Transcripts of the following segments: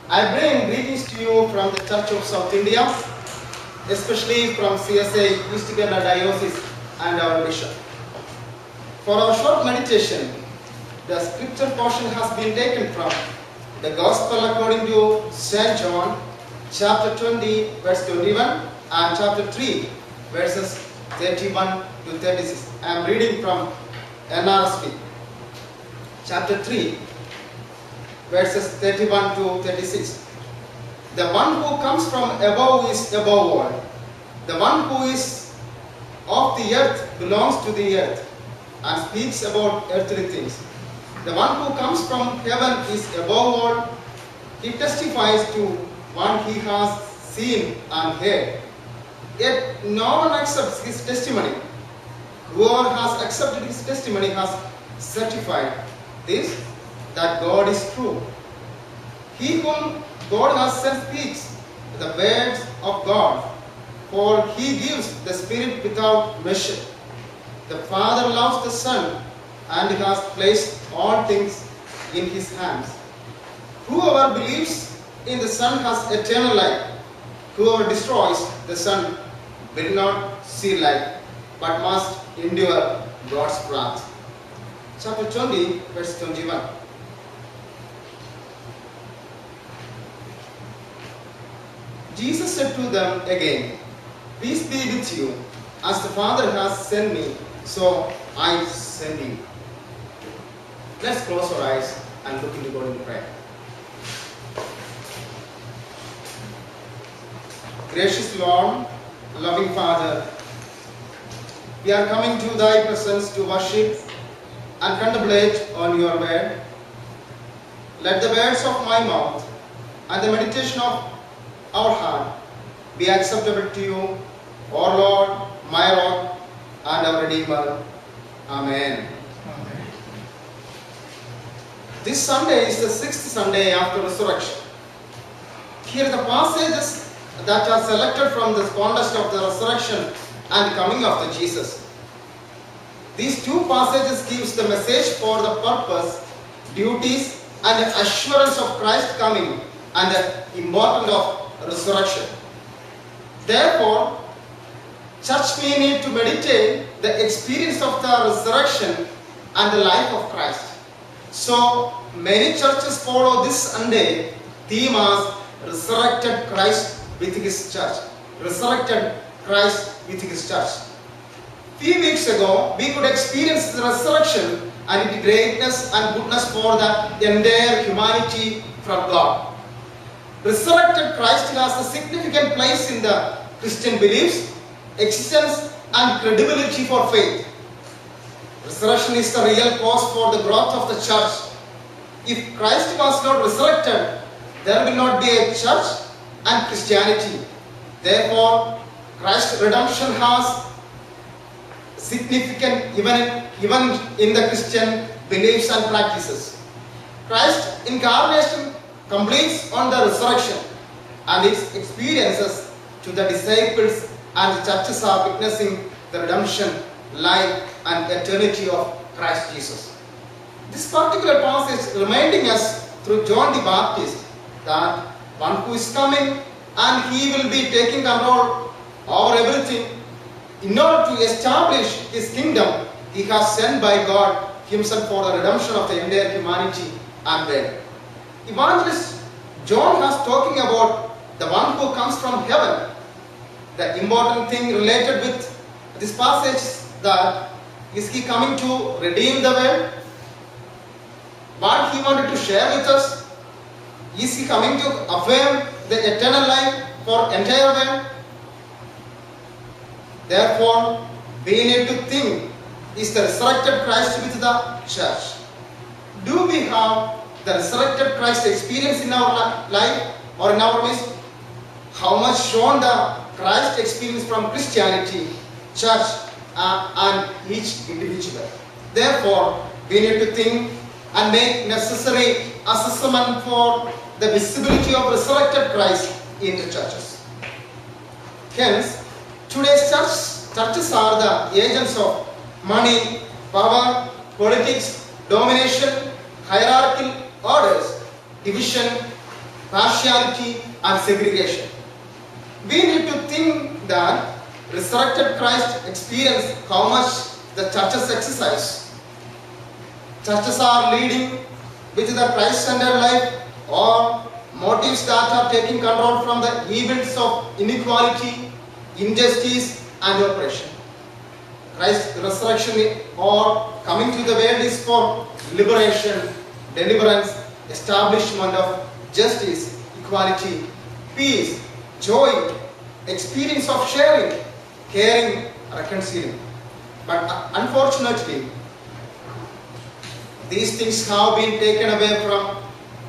I bring greetings to you from the Church of South India, especially from CSA East Kerala Diocese and our Bishop. For our short meditation, the scripture portion has been taken from the Gospel according to St. John, chapter 20, verse 21, and chapter 3, verses 31 to 36. I am reading from NRSV, chapter 3, verses 31 to 36. The one who comes from above is above all. The one who is of the earth belongs to the earth and speaks about earthly things. The one who comes from heaven is above all. He testifies to what he has seen and heard. Yet no one accepts his testimony. Whoever has accepted his testimony has certified this, that God is true. He whom God has sent speaks the words of God, for he gives the Spirit without measure. The Father loves the Son and has placed all things in his hands. Whoever believes in the Son has eternal life. Whoever destroys the Son will not see life, but must endure God's wrath. Chapter 20, verse 21. Jesus said to them again, "Peace be with you. As the Father has sent me, so I send you." Let's close our eyes and look into God in prayer. Gracious Lord, loving Father, we are coming to Thy presence to worship and contemplate on Your word. Let the words of my mouth and the meditation of our heart be acceptable to you, O Lord, my rock and our Redeemer. Amen. This Sunday is the 6th Sunday after resurrection. Here the passages that are selected from the context of the resurrection and coming of the Jesus. These two passages gives the message for the purpose, duties and assurance of Christ's coming and the importance of resurrection. Therefore, church may need to meditate the experience of the resurrection and the life of Christ. So many churches follow this Sunday theme as resurrected Christ with his church. Resurrected Christ with his church. Few weeks ago, we could experience the resurrection and its greatness and goodness for the entire humanity from God. Resurrected Christ has a significant place in the Christian beliefs, existence and credibility for faith. Resurrection is the real cause for the growth of the church. If Christ was not resurrected, there will not be a church and Christianity. Therefore, Christ's redemption has significant even in the Christian beliefs and practices. Christ's incarnation completes on the resurrection and its experiences to the disciples and the churches are witnessing the redemption, life and eternity of Christ Jesus. This particular passage reminding us through John the Baptist that one who is coming and he will be taking control over everything. In order to establish his kingdom, he has sent by God himself for the redemption of the entire humanity and world. Evangelist John has talking about the one who comes from heaven. The important thing related with this passage is that is he coming to redeem the world? What he wanted to share with us? Is he coming to affirm the eternal life for entire world? Therefore, we need to think, is the resurrected Christ with the church? Do we have the resurrected Christ experience in our life or in our midst? How much shown the Christ experience from Christianity, church and each individual? Therefore, we need to think and make necessary assessment for the visibility of resurrected Christ in the churches. Hence, today's churches are the agents of money, power, politics, domination, hierarchical orders, division, partiality and segregation. We need to think that resurrected Christ experienced how much the churches exercise. Churches are leading with the Christ-centered life or motives that are taking control from the evils of inequality, injustice and oppression. Christ's resurrection or coming to the world is for liberation, deliverance, establishment of justice, equality, peace, joy, experience of sharing, caring, reconciling. But unfortunately, these things have been taken away from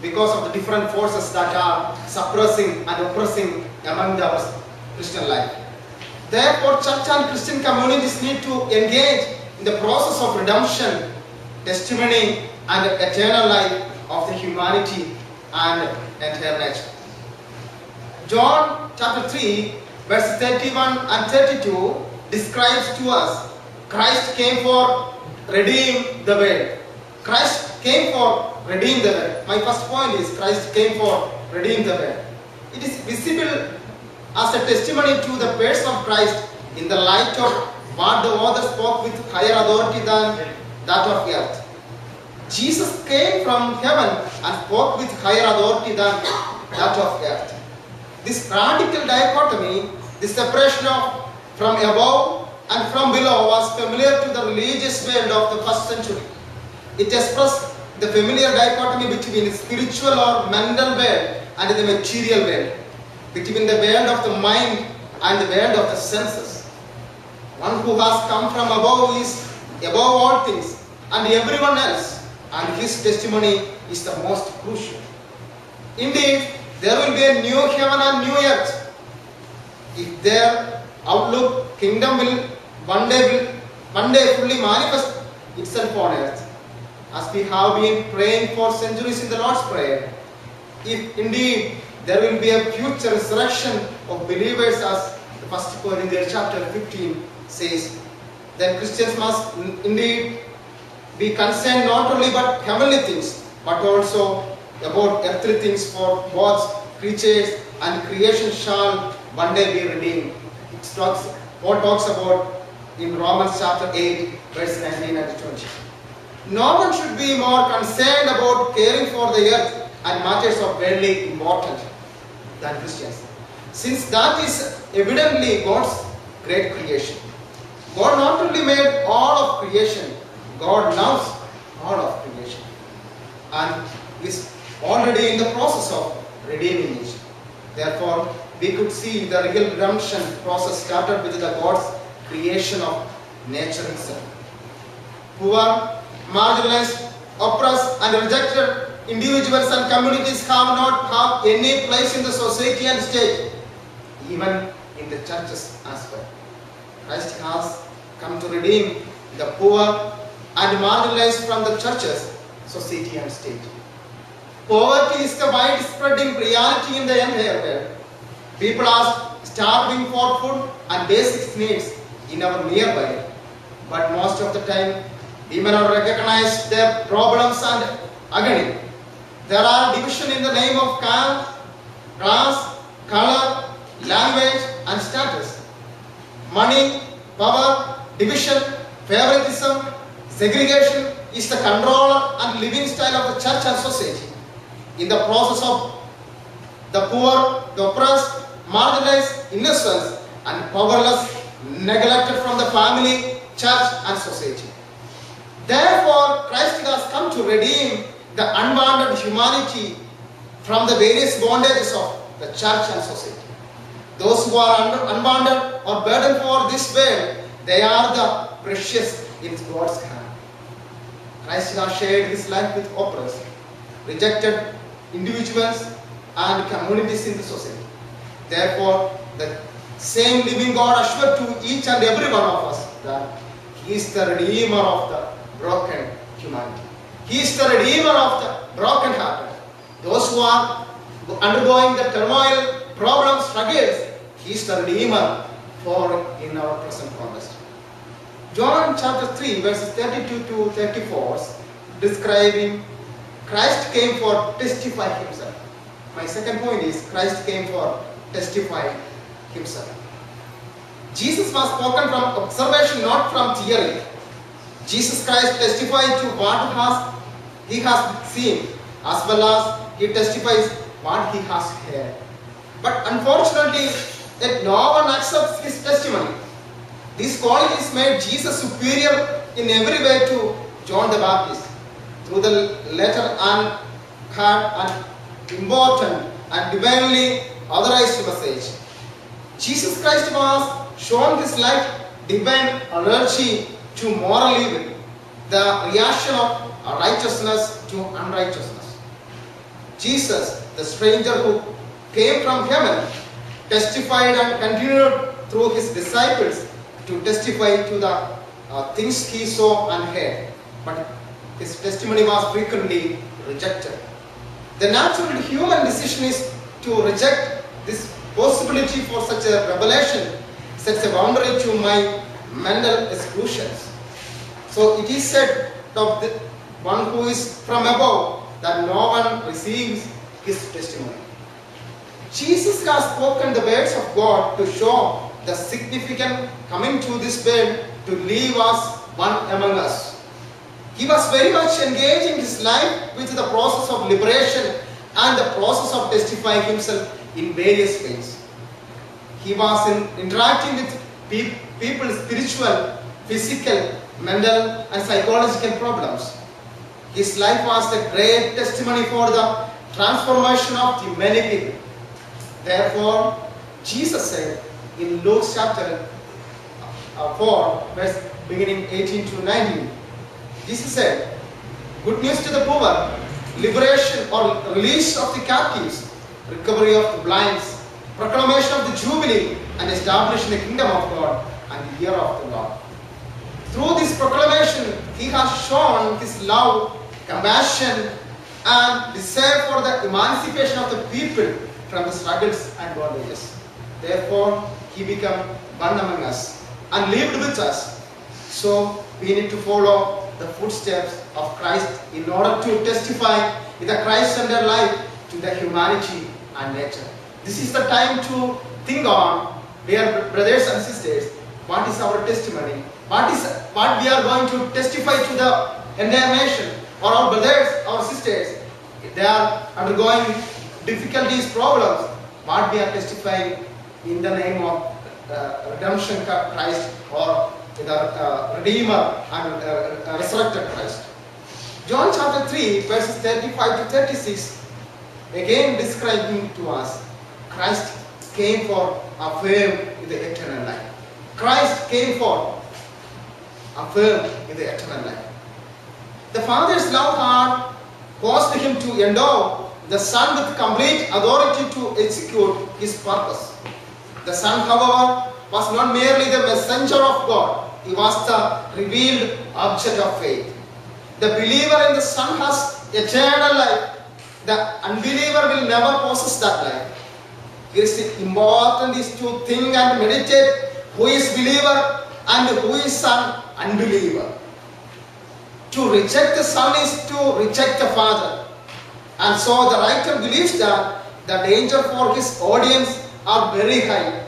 because of the different forces that are suppressing and oppressing among our Christian life. Therefore, church and Christian communities need to engage in the process of redemption, testimony, and eternal life of the humanity and entire nature. John chapter 3, verses 31 and 32 describes to us Christ came for redeem the world. Christ came for redeem the world. My first point is Christ came for redeem the world. It is visible as a testimony to the person of Christ in the light of what the author spoke with higher authority than that of earth. Jesus came from heaven and spoke with higher authority than that of earth. This radical dichotomy, the separation of from above and from below, was familiar to the religious world of the first century. It expressed the familiar dichotomy between the spiritual or mental world and the material world, between the world of the mind and the world of the senses. One who has come from above is above all things and everyone else, and his testimony is the most crucial. Indeed, there will be a new heaven and new earth. If their outlook, kingdom will one day fully manifest itself on earth. As we have been praying for centuries in the Lord's Prayer, if indeed there will be a future resurrection of believers, as the 1 Corinthians chapter 15 says, then Christians must indeed be concerned not only about heavenly things, but also about earthly things, for both creatures and creation shall one day be redeemed. Paul talks about in Romans chapter 8, verse 19 and 20. No one should be more concerned about caring for the earth and matters of worldly importance than Christians, since that is evidently God's great creation. God not only made all of creation, God loves all of creation and is already in the process of redeeming it. Therefore, we could see the real redemption process started with the God's creation of nature itself. Poor, marginalized, oppressed and rejected individuals and communities have not have any place in the society and state, even in the churches as well. Christ has come to redeem the poor and marginalized from the churches, society and state. Poverty is the widespreading reality in the entire world. People are starving for food and basic needs in our nearby, but most of the time we may not recognize their problems and agony. There are division in the name of caste, class, color, language and status. Money, power, division, favoritism, segregation is the control and living style of the church and society. In the process of the poor, the oppressed, marginalized, innocent and powerless, neglected from the family, church and society. Therefore, Christ has come to redeem the unwanted humanity from the various bondages of the church and society. Those who are unwanted or burdened for this world, they are the precious in God's hand. Christ has shared his life with oppressed, rejected individuals and communities in the society. Therefore, the same living God assured to each and every one of us that he is the redeemer of the broken humanity. He is the redeemer of the broken hearted. Those who are undergoing the turmoil, problems, struggles, he is the redeemer for in our present context. John chapter 3 verses 32 to 34 describing Christ came for testify himself. My second point is Christ came for testifying himself. Jesus was spoken from observation, not from theory. Jesus Christ testified to what he has seen, as well as he testifies what he has heard. But unfortunately, yet no one accepts his testimony. These qualities made Jesus superior in every way to John the Baptist. Through the latter and had an important and divinely authorized message. Jesus Christ was shown this light, divine energy to moral evil, the reaction of righteousness to unrighteousness. Jesus, the stranger who came from heaven, testified and continued through his disciples to testify to the things he saw and heard. But his testimony was frequently rejected. The natural human decision is to reject this possibility for such a revelation, sets a boundary to my mental exclusions. So it is said of the one who is from above that no one receives his testimony. Jesus has spoken the words of God to show the significant coming to this world to live as one among us. He was very much engaging his life with the process of liberation and the process of testifying himself in various ways. He was interacting with people's spiritual, physical, mental and psychological problems. His life was a great testimony for the transformation of the many people. Therefore, Jesus said in Luke chapter 4, verse beginning 18 to 19, Jesus said, good news to the poor, liberation or release of the captives, recovery of the blinds, proclamation of the jubilee, and establishing the kingdom of God and the year of the Lord. Through this proclamation, he has shown his love, compassion, and desire for the emancipation of the people from the struggles and bondages. Therefore, he became one among us and lived with us. So, we need to follow the footsteps of Christ in order to testify with a Christ-centered life to the humanity and nature. This is the time to think on, dear brothers and sisters, what is our testimony? What we are going to testify to the entire nation, or our brothers, our sisters, if they are undergoing difficulties, problems, what we are testifying in the name of redemption Christ, or the Redeemer and resurrected Christ. John chapter 3 verses 35 to 36 again describing to us Christ came for affirm in the eternal life. Christ came for affirm in the eternal life. The Father's love heart caused him to endow the Son with complete authority to execute his purpose. The Son, however, was not merely the messenger of God. He was the revealed object of faith. The believer in the Son has eternal life. The unbeliever will never possess that life. It is important is to think and meditate who is believer and who is an unbeliever. To reject the Son is to reject the Father. And so the writer believes that the danger for his audience are very high.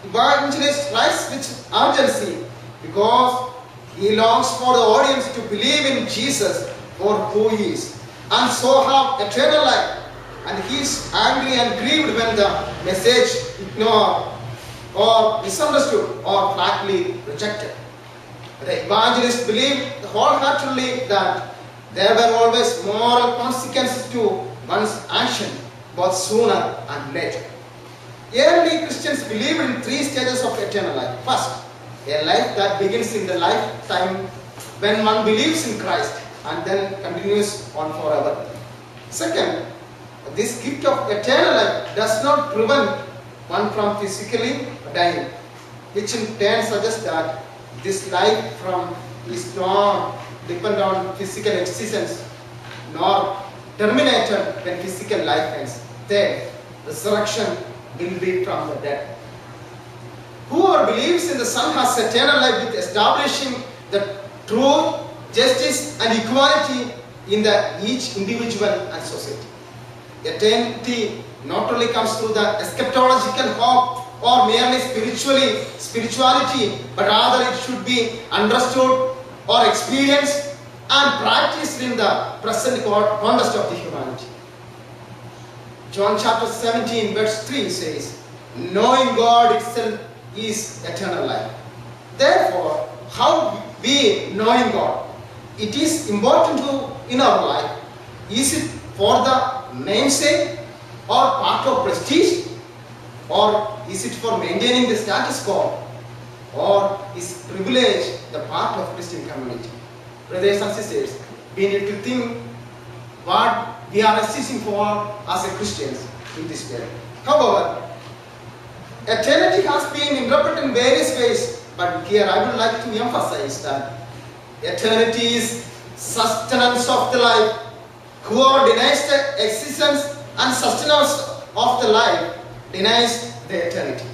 Evangelist writes with urgency because he longs for the audience to believe in Jesus for who he is and so have eternal life. And he is angry and grieved when the message ignored or misunderstood or flatly rejected. The evangelist believed wholeheartedly that there were always moral consequences to one's action, both sooner and later. Early Christians believed in three stages of eternal life. First, a life that begins in the lifetime when one believes in Christ and then continues on forever. Second, this gift of eternal life does not prevent one from physically dying, which in turn suggests that this life is not dependent on physical existence nor terminated when physical life ends. Third, resurrection will be from the dead. Whoever believes in the Son has eternal life with establishing the truth, justice and equality in each individual and society. Eternity not only comes through the eschatological hope or merely spirituality, but rather it should be understood or experienced and practiced in the present context of the humanity. John chapter 17 verse 3 says, knowing God itself is eternal life. Therefore, how we knowing God? It is important in our life. Is it for the namesake or part of prestige? Or is it for maintaining the status quo? Or is privilege the part of Christian community? Brothers and sisters, we need to think what we are assisting for as a Christians in this world. However, eternity has been interpreted in various ways, but here I would like to emphasize that eternity is sustenance of the life. Whoever denies the existence and sustenance of the life denies the eternity.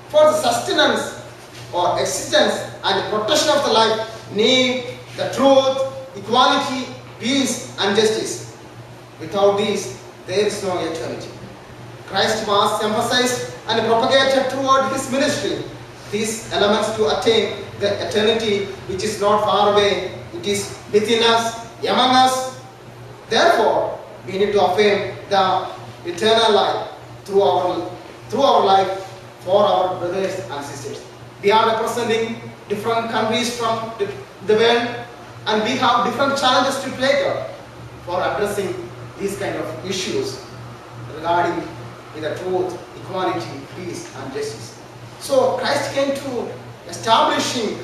For the sustenance or existence and protection of the life need the truth, equality, peace and justice. Without these, there is no eternity. Christ was emphasized and propagated throughout his ministry these elements to attain the eternity which is not far away. It is within us, among us. Therefore, we need to affirm the eternal life through our life for our brothers and sisters. We are representing different countries from the world, and we have different challenges to play for addressing these kind of issues regarding the truth, equality, peace and justice. So Christ came to establishing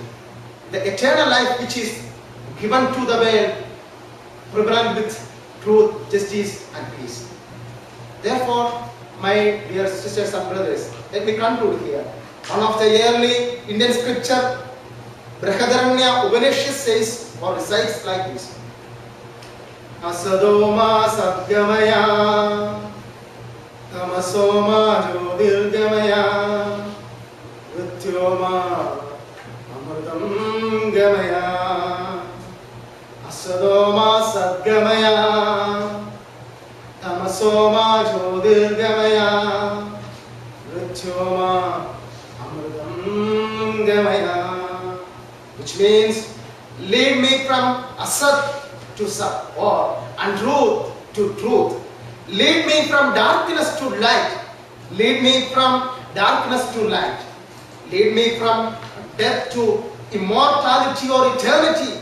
the eternal life which is given to the world, prevalent with truth, justice and peace. Therefore, my dear sisters and brothers, let me conclude here. One of the early Indian scripture, Brihadaranya Upanishad says or recites like this: Asadoma Sadgamaya Tamasoma Jyotirgamaya Vrityoma Amritam Gamaya. Asadoma Sadgamaya Tamasoma Jyotirgamaya Vrityoma Amritam Gamaya. Which means, lead me from asat to sat, or untruth to truth. Lead me from darkness to light. Lead me from darkness to light. Lead me from death to immortality or eternity.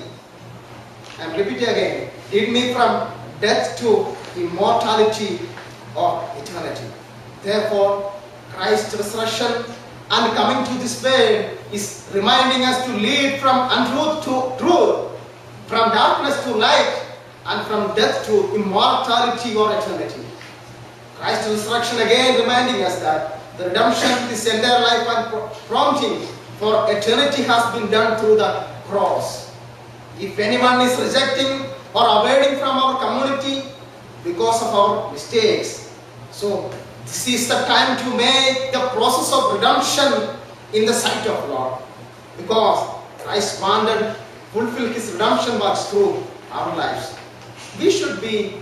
And repeat again. Lead me from death to immortality or eternity. Therefore, Christ's resurrection and coming to this world is reminding us to lead from untruth to truth, from darkness to light, and from death to immortality or eternity. Christ's resurrection again reminding us that the redemption, this entire life and prompting for eternity has been done through the cross. If anyone is rejecting or avoiding from our community because of our mistakes, so this is the time to make the process of redemption in the sight of Lord. Because Christ wanted to fulfill his redemption works through our lives. We should be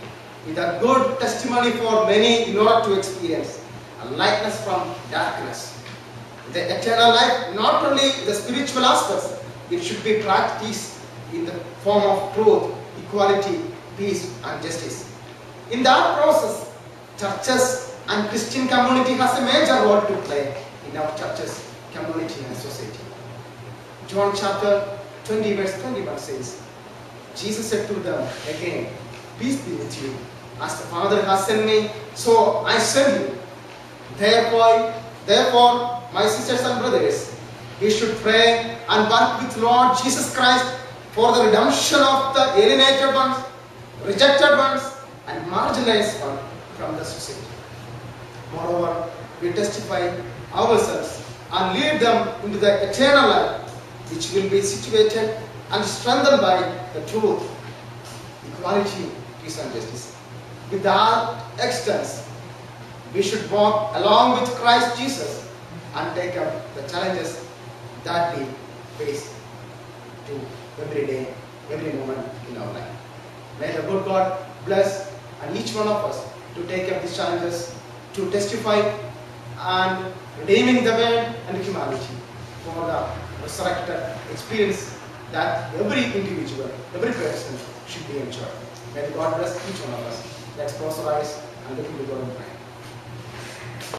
with a good testimony for many in order to experience a lightness from darkness. The eternal life, not only the spiritual aspects, it should be practiced in the form of truth, equality, peace and justice. In that process, churches and Christian community has a major role to play in our churches, community and society. John chapter 20 verse 21 says, Jesus said to them again, peace be with you. As the Father has sent me, so I send you. Therefore, my sisters and brothers, we should pray and work with Lord Jesus Christ for the redemption of the alienated ones, rejected ones, and marginalized ones from the society. Moreover, we testify ourselves and lead them into the eternal life, which will be situated and strengthened by the truth, equality, peace and justice. With that extents, we should walk along with Christ Jesus and take up the challenges that we face to every day, every moment in our life. May the good God bless and each one of us to take up these challenges, to testify and redeeming the world and humanity for the resurrected experience that every individual, every person should be enjoying. May God bless each one of us. Let's close our eyes and look into God and pray.